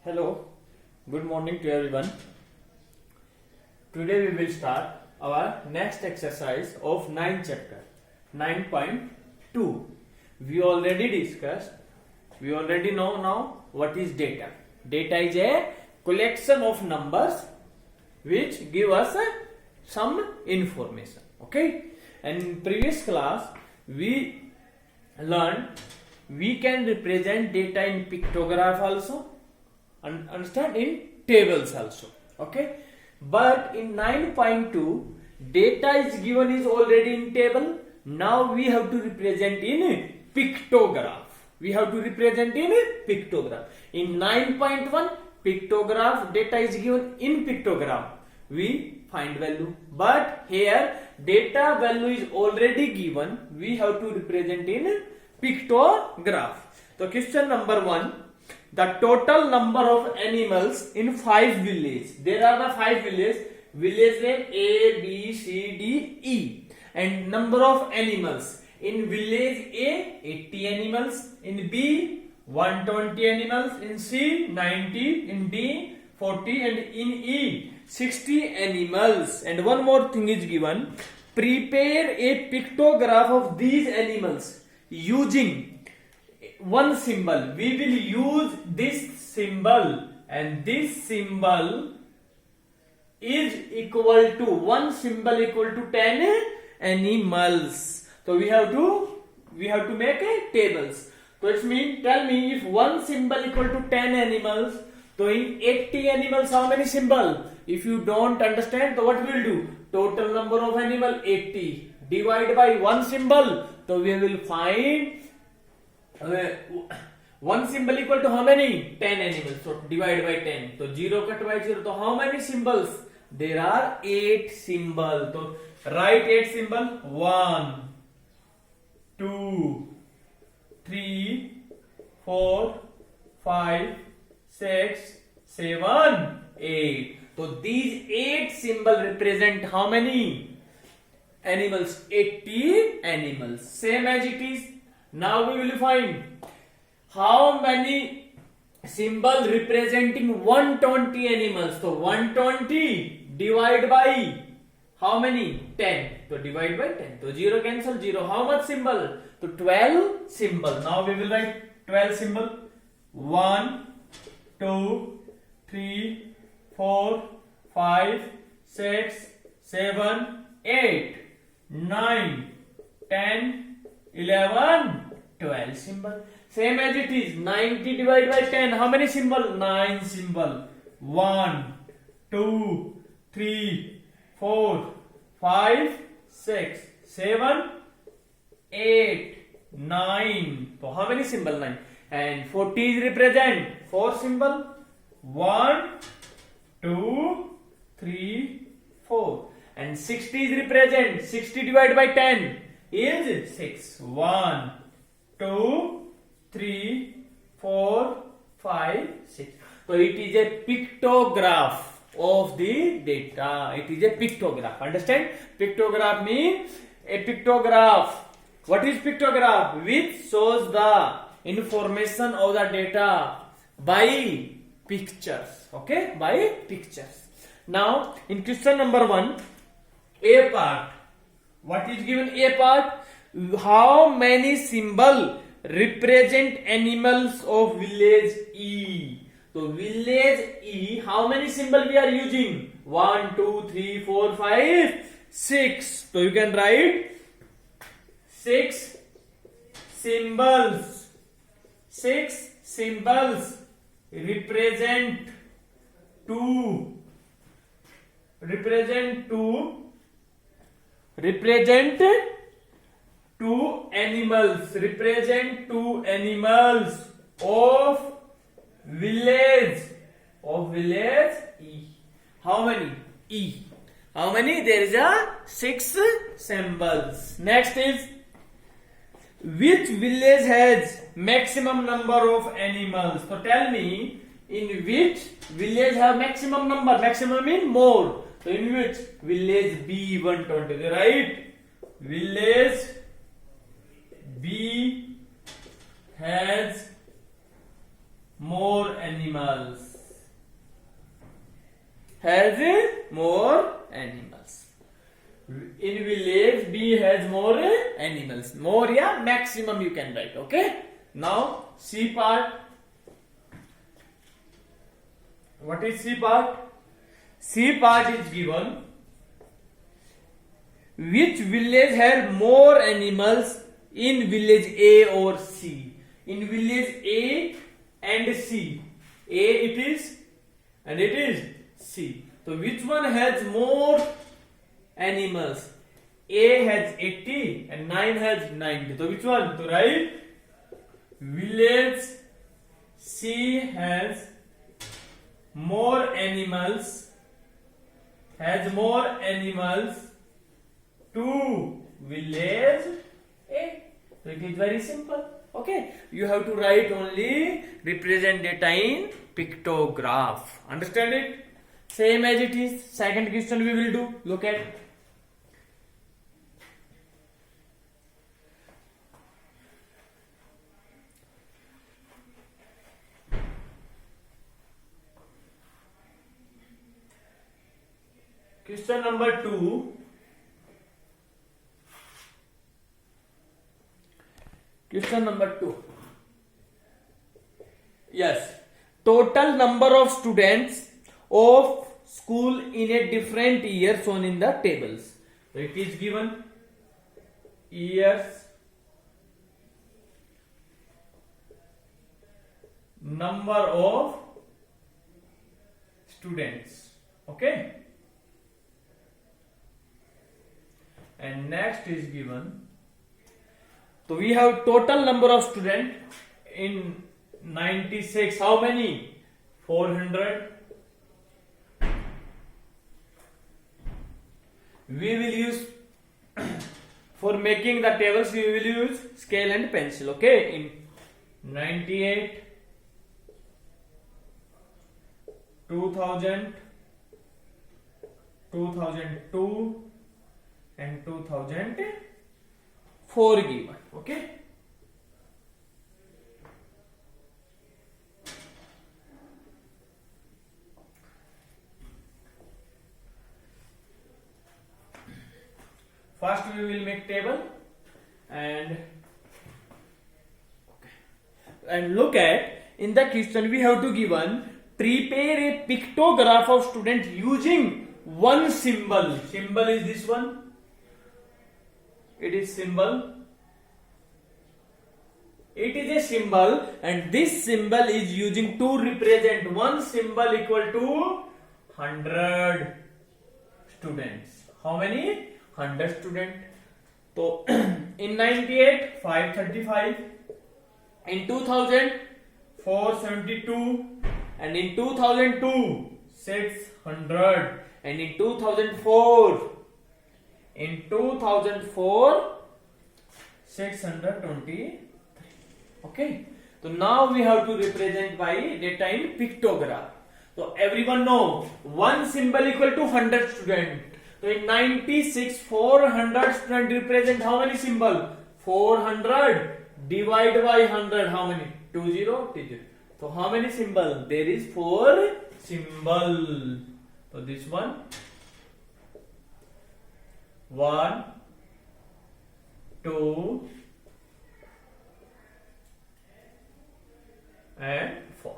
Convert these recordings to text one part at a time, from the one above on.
Hello, good morning to everyone. Today we will start our next exercise of 9th chapter 9.2. We already discussed, we already know now what is data. Data is a collection of numbers which give us some information. Okay, and in previous class we learned we can represent data in pictograph also, understand, in tables also. Okay, but in 9.2 data is given is already in table. Now we have to represent in pictograph. We have to represent in pictograph. In 9.1 pictograph data is given in pictograph, we find value, but here data value is already given, we have to represent in pictograph. So question number 1, the total number of animals in 5 villages. There are the 5 villages. Village name A, B, C, D, E, and number of animals. In village A, 80 animals. In B, 120 animals. In C, 90. In D, 40. And in E, 60 animals. And one more thing is given. Prepare a pictograph of these animals using one symbol. We will use this symbol, and this symbol is equal to, one symbol equal to 10 animals. So we have to make a tables. So it means, tell me, if one symbol equal to 10 animals, so in 80 animals how many symbol? If you don't understand, so what we will do? Total number of animal 80 divide by one symbol. So we will find one symbol equal to how many? 10 animals. So divide by 10. So 0 cut by 0. So how many symbols? There are 8 symbols. So write 8 symbol. 1, 2, 3, 4, 5, 6, 7, 8. So these 8 symbols represent how many animals? 80 animals. Same as it is. Now we will find how many symbols representing 120 animals. So 120 divide by how many? 10. So divide by 10. So 0 cancel 0. How much symbol? So 12 symbol. Now we will write 12 symbol. 1, 2, 3, 4, 5, 6, 7, 8, 9, 10, 11, 12 symbol. Same as it is. 90 divided by 10. How many symbol? 9 symbol. 1, 2, 3, 4, 5, 6, 7, 8, 9. So how many symbol? 9. And 40 is represent 4 symbol. 1, 2, 3, 4. And 60 is represent 60 divided by 10 is 6. 1, 2, 3, 4, 5, 6. So it is a pictograph of the data. It is a pictograph. Understand? Pictograph means a pictograph. What is pictograph? Which shows the information of the data by pictures. Okay? By pictures. Now in question number 1, A part. What is given? A part. How many symbols represent animals of village E? So village E, how many symbols we are using? 1, 2, 3, 4, 5, 6. So you can write 6 symbols. 6 symbols represent 2 animals. Represent 2 animals of village E. How many? E. How many? There is a 6 symbols. Next is, which village has maximum number of animals? So tell me, in which village have maximum number? Maximum means more. So in which? Village B, 120. Right? Village B has more animals. has more animals. In village, B has more animals. More, yeah, maximum you can write. Okay. Now C part. What is C part? C part is given. Which village has more animals in village A or C? In village A and C. A it is and it is C. So which one has more animals? A has 80 and 9 has 90. So which one to write? Village C has more animals. To village A. So it is very simple. Okay. You have to write only represent data in pictograph. Understand it? Same as it is. Second question we will do. Look at. Question number 2. Question number 2. Yes. Total number of students of school in a different year shown in the tables. So it is given years, number of students. Okay. And next is given. So we have total number of students in 96. How many? 400. We will use for making the tables. We will use scale and pencil. Okay. In 98, 2000, 2002. And 2004 given. Okay. First we will make table and look at in the question we have to given prepare a pictograph of student using one symbol. Symbol is this one. It is symbol. It is a symbol and this symbol is using to represent one symbol equal to 100 students. How many? 100 students. So in 98, 535. In 2000, 472. And in 2002, 600. And in 2004, 623. Okay. So now we have to represent by data in pictograph. So everyone know one symbol equal to 100 student. So in 96, 400 student represent how many symbol? 400 divided by 100. How many? 20, 20. So how many symbol? There is 4 symbol. So this one. 1, 2, and 4.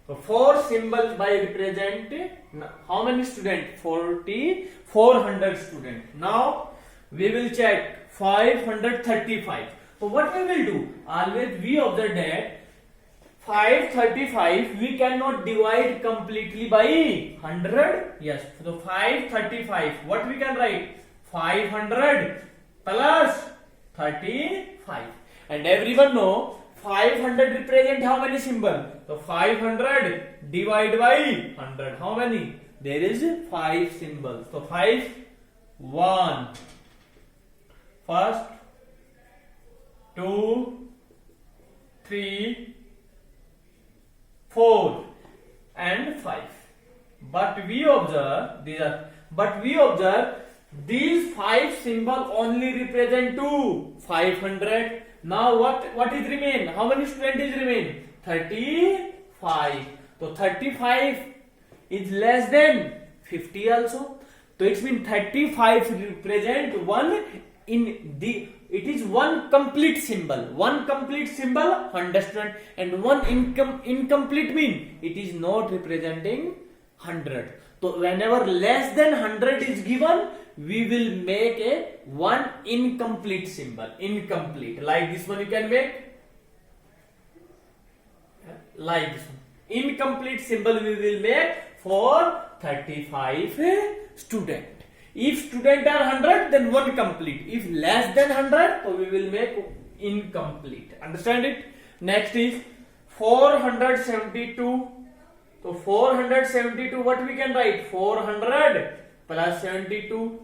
So 4 symbols by represent how many students? 400 students. Now we will check 535. So what we will do? Always we observe that 535 we cannot divide completely by 100. Yes. So 535. What we can write? 500 plus 35. And everyone know 500 represent how many symbol? So 500 divided by 100. How many? There is 5 symbols. So 5, 1. First, 2, 3, 4 and 5. But we observe these 5 symbols only represent 500. Now what is remain? How many students is remain? 35. So 35 is less than 50 also. So it means 35 represent one in the, it is one complete symbol. One complete symbol 100 student, and one incomplete mean it is not representing 100. So whenever less than 100 is given, we will make a one incomplete symbol. Incomplete, like this one you can make, like this one. Incomplete symbol we will make for 35 student. If student are 100, then one complete. If less than 100, so we will make incomplete. Understand it? Next is 472. So 472, what we can write? 400 plus 72.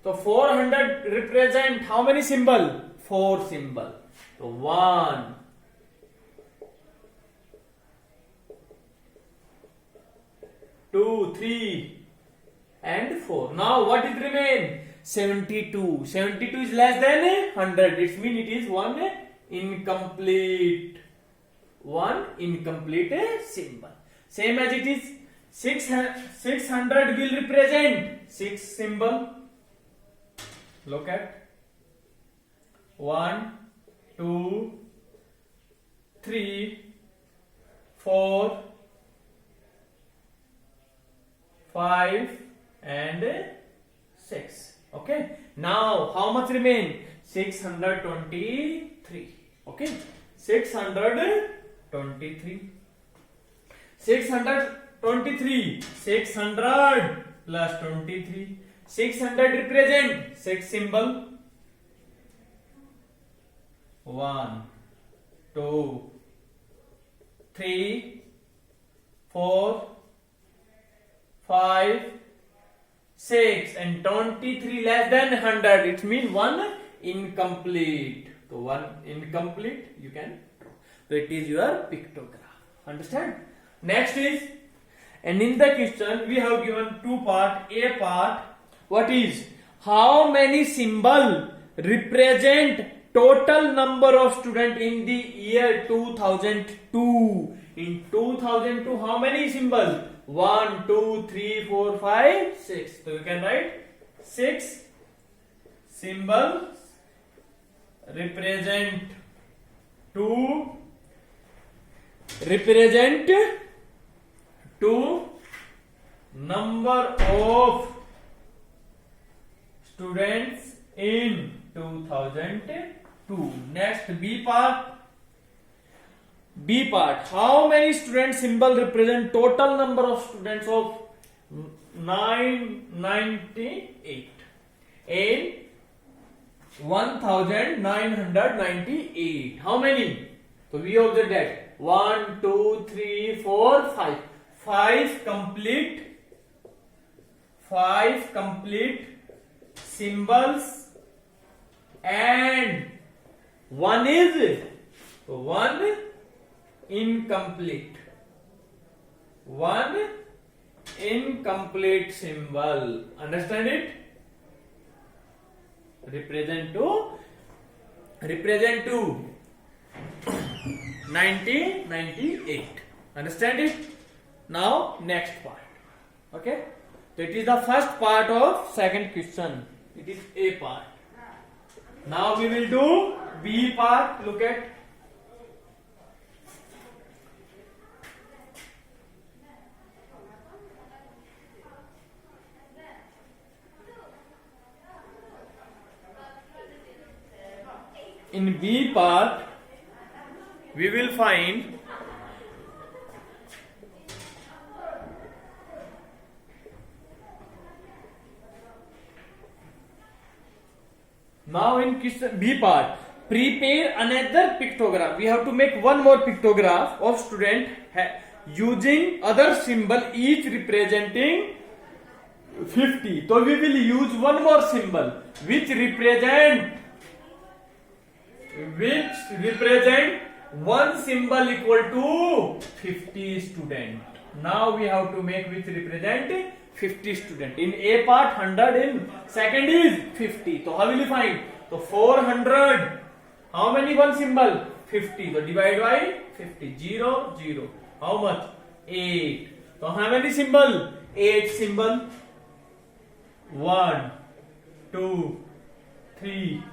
So 400 represent how many symbol? 4 symbol. So 1, 2, 3 and 4. Now what is remain? 72. 72 is less than 100. It means it is one incomplete. One incomplete symbol. Same as it is 600 will represent 6 symbol. Look at 1, 2, 3, 4, 5 and 6. Okay. Now how much remain? 623. Okay. 623. 623. 600 plus 23. 600 represent 6 symbol. 1, 2, 3, 4, 5, 6 and 23 less than 100. It means one incomplete. So one incomplete you can. So it is your pictograph. Understand? Next is, and in the question we have given two part. A part, what is how many symbol represent total number of students in the year 2002? In 2002, how many symbol? 1, 2, 3, 4, 5, 6. So you can write 6 symbols represent two number of students in 2002. Next, B part. B part. How many student symbol represent total number of students of 998 in 1998? How many? So we observe that 1, 2, 3, 4, 5. 5 complete symbols and one is one incomplete. One incomplete symbol. Understand it? Represent to 1998. Understand it? Now next part. Okay? So it is the first part of second question. It is A part. Now we will do B part. Look at. In B part, we will find now in question B part, prepare another pictograph. We have to make one more pictograph of student using other symbol each representing 50. So we will use one more symbol which represent one symbol equal to 50 student. Now we have to make which represent 50 student. In A part 100, in second is 50. So how will you find? So 400. How many one symbol? 50. So divide by 50. 0, 0. How much? 8. So how many symbol? 8 symbol. 1, 2, 3,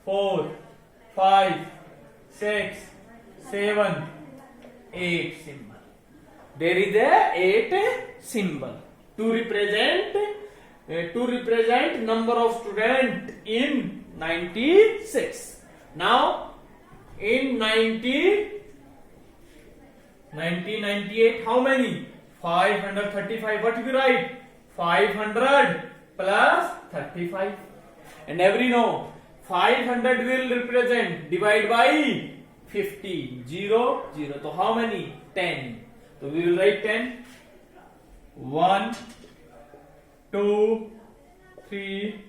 4, 5, 6, 7, 8 symbol. There is a 8 symbol to represent number of student in 96. Now in 1998, how many? 535. What we write? 500 plus 35. And every know 500 will represent divide by 50. 0, 0. So how many? 10. So we will write 10. 1, 2, 3,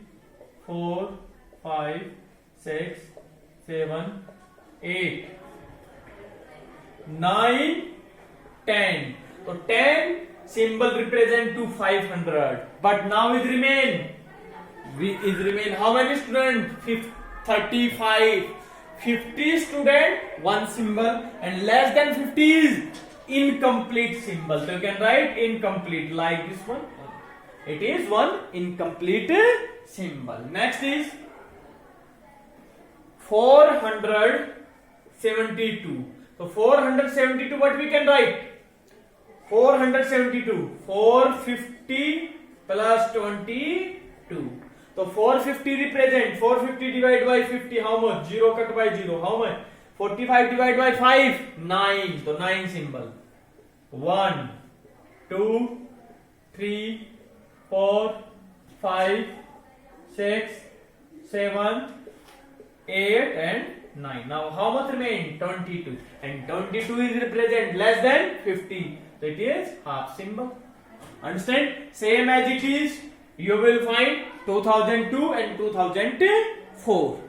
4, 5, 6, 7, 8, 9, 10. So 10 symbol represent to 500. But now it remain. How many student? 35. 50 student, one symbol, and less than 50 is incomplete symbol. So you can write incomplete like this one. It is one incomplete symbol. Next is 472. So 472, what we can write? 472. 450 plus 22. So 450 represent 450 divided by 50. How much? 0 cut by 0. How much? 45 divided by 5. 9. So 9 symbol. 1, 2, 3, 4, 5, 6, 7, 8 and 9. Now how much remain? 22. And 22 is represent less than 50. So it is half symbol. Understand? Same as it is. You will find 2002 and 2004.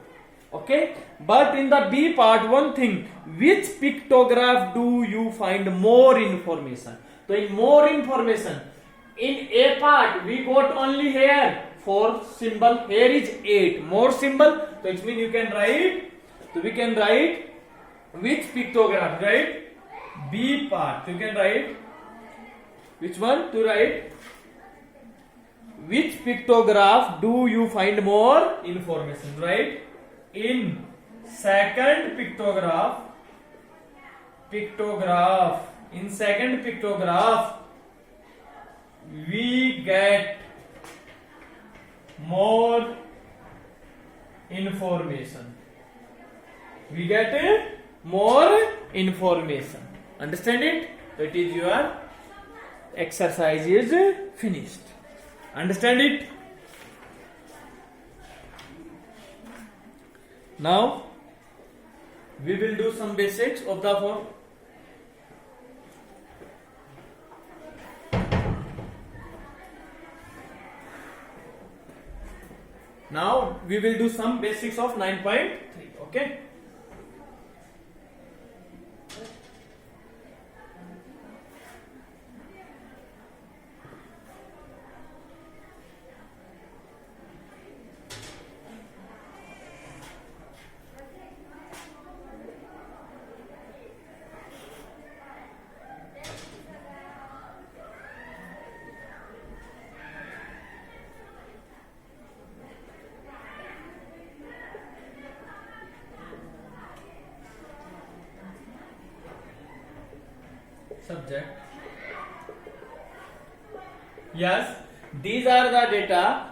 Okay. But in the B part, one thing. Which pictograph do you find more information? So in more information, in A part we got only here 4 symbol. Here is 8 more symbol. So it means you can write. So we can write which pictograph, right? B part. You can write which one to write? Which pictograph do you find more information, right? In second pictograph, in second pictograph, we get more information. We get more information. Understand it? That is your exercise is finished. Understand it? Now we will do some basics of the form. Now we will do some basics of 9.3. Okay. Subject. Yes, these are the data.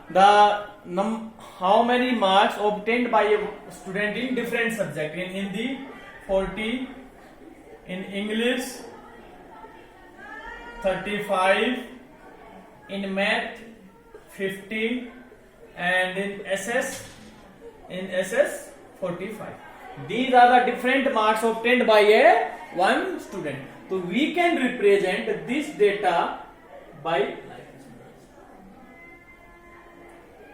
How many marks obtained by a student in different subject. In Hindi 40, in English 35, in math 50, and in SS 45. These are the different marks obtained by a one student. So we can represent this data by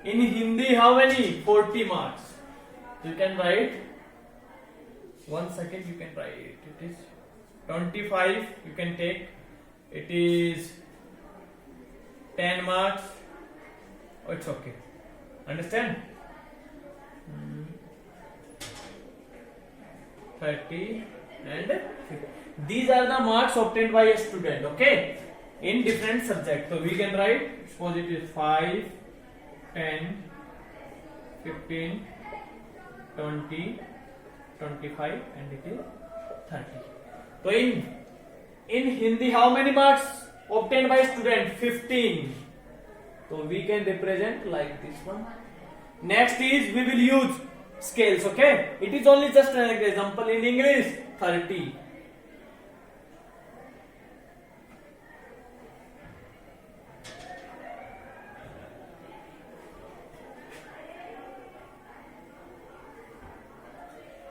in Hindi. How many? 40 marks. You can write. 1 second. You can write. It is 25. You can take. It is 10 marks. Oh, it's okay. Understand? 30 and 50. These are the marks obtained by a student. Okay. in different subjects. So we can write, suppose it is 5, 10, 15, 20, 25 and it is 30. So in Hindi how many marks obtained by student? 15. So we can represent like this one. Next is we will use scales, okay? It is only just an example. In English 30.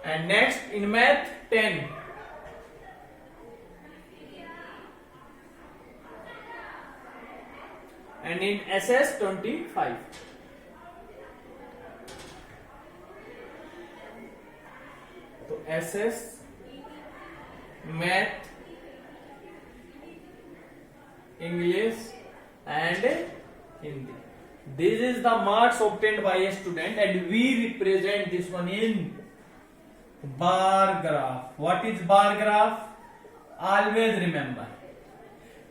And next in math 10. And in SS 25. So SS, math, English and Hindi. This is the marks obtained by a student and we represent this one in bar graph. What is bar graph? Always remember.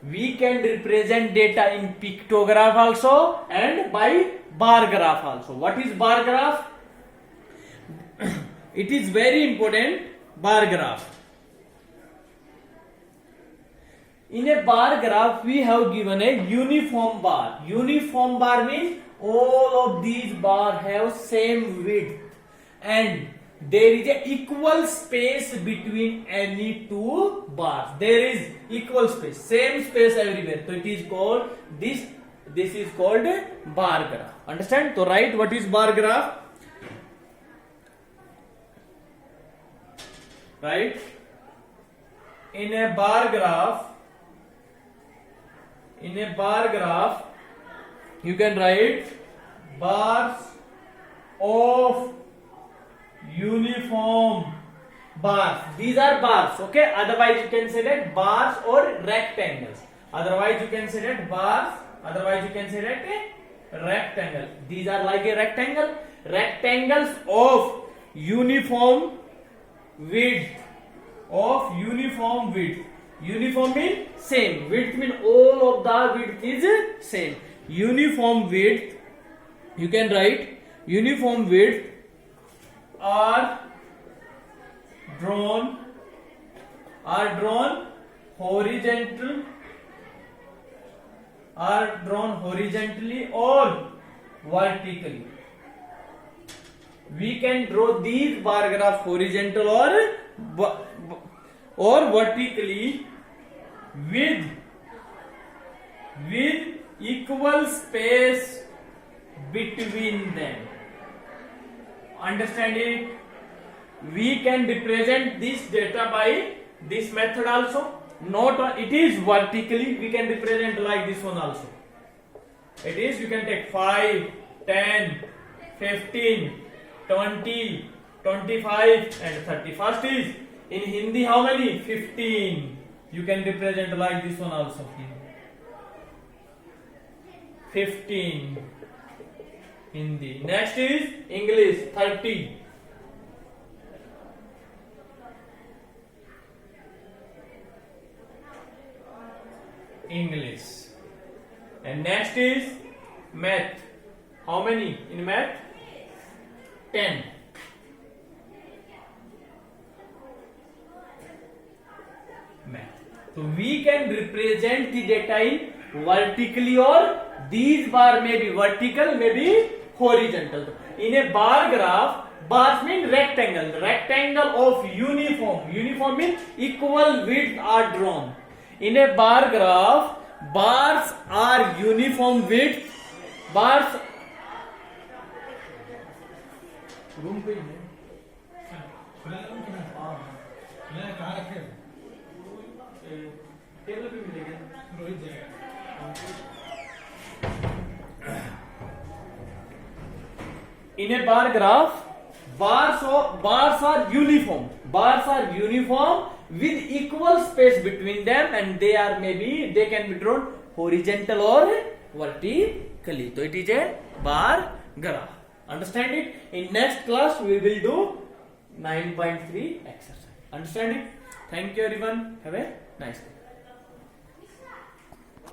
We can represent data in pictograph also and by bar graph also. What is bar graph? It is very important, bar graph. In a bar graph, we have given a uniform bar. Uniform bar means all of these bars have same width and there is a equal space between any two bars. There is equal space, same space everywhere. So it is called this is called bar graph. Understand? So write what is bar graph. Right? In a bar graph, you can write bars of uniform bars. These are bars, okay? Otherwise you can say that bars or rectangles. Otherwise you can say that bars. Otherwise you can say that a rectangle. These are like a rectangle. Rectangles of uniform width. Uniform mean same. Width mean all of the width is same. Uniform width. You can write uniform width are drawn horizontally or vertically. We can draw these bar graphs horizontal or vertically with equal space between them. Understand it? We can represent this data by this method also. Not it is vertically, we can represent like this one also. It is, you can take 5, 10, 15, 20, 25 and 30. First is in Hindi how many? 15. You can represent like this one also. 15 Hindi. Next is English 30. English. And next is math. How many in math? 10. Math. So we can represent the data in vertically or these bar may be vertical, may be horizontal. In a bar graph, bars mean rectangle. Rectangle of uniform. Uniform means equal width are drawn. In a bar graph, bars are uniform width. Bars. Room पे table पे मिलेगा रोहित जाएगा. In a bar graph, bars are uniform. Bars are uniform with equal space between them, and they can be drawn horizontal or vertically. So it is a bar graph. Understand it? In next class we will do 9.3 exercise. Understand it? Thank you everyone. Have a nice day.